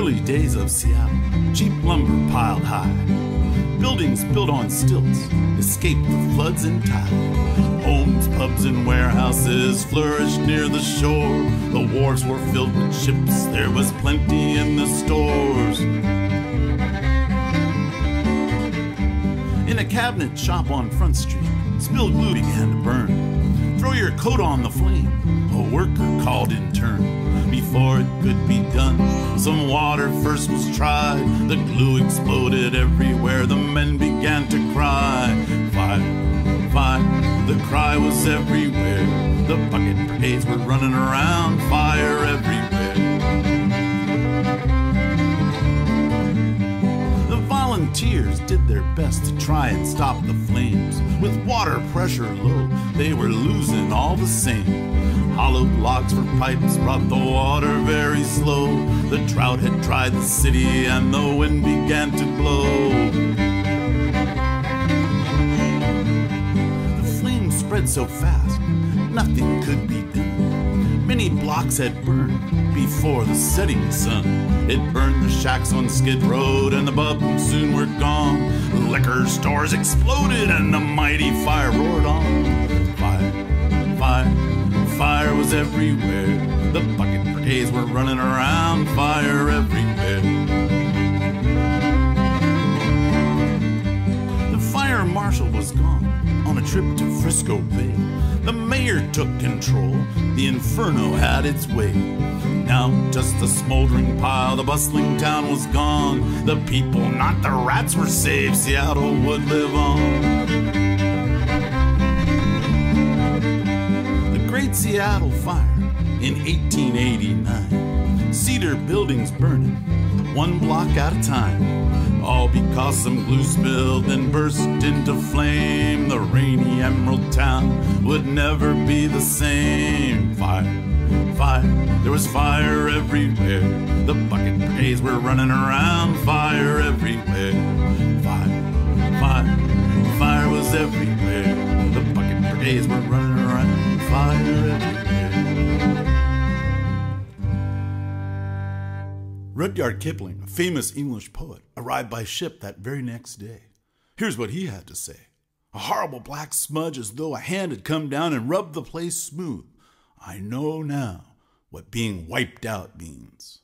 early days of Seattle, cheap lumber piled high. Buildings built on stilts escaped the floods and tide. Homes, pubs, and warehouses flourished near the shore. The wharves were filled with ships, there was plenty in the stores. In a cabinet shop on Front Street, spilled glue began to burn. Throw your coat on the flame, a worker called in turn. Before it could be done, some water first was tried. The glue exploded everywhere, the men began to cry. Fire, fire, the cry was everywhere. The bucket brigades were running around, fire everywhere. The volunteers did their best to try and stop the flames. With water pressure low, they were losing all the same. Hollowed logs for pipes brought the water very slow. The drought had dried the city and the wind began to blow. The flames spread so fast, nothing could be done. Many blocks had burned before the setting sun. It burned the shacks on Skid Road and the bubs soon were gone. The liquor stores exploded and the mighty fire roared on. Fire, fire, fire was everywhere. The bucket brigades were running around, fire everywhere. The fire marshal was gone on a trip to Frisco Bay. The mayor took control, the inferno had its way. Now just a smoldering pile, the bustling town was gone. The people, not the rats, were saved, Seattle would live on. Great Seattle fire in 1889. Cedar buildings burning, one block at a time. All because some glue spilled and burst into flame. The rainy emerald town would never be the same. Fire, fire, there was fire everywhere. The bucket brigades were running around, fire everywhere. Fire, fire, fire was everywhere. The bucket brigades were running around, fire everywhere. Rudyard Kipling, a famous English poet, arrived by ship that very next day. Here's what he had to say. A horrible black smudge as though a hand had come down and rubbed the place smooth. I know now what being wiped out means.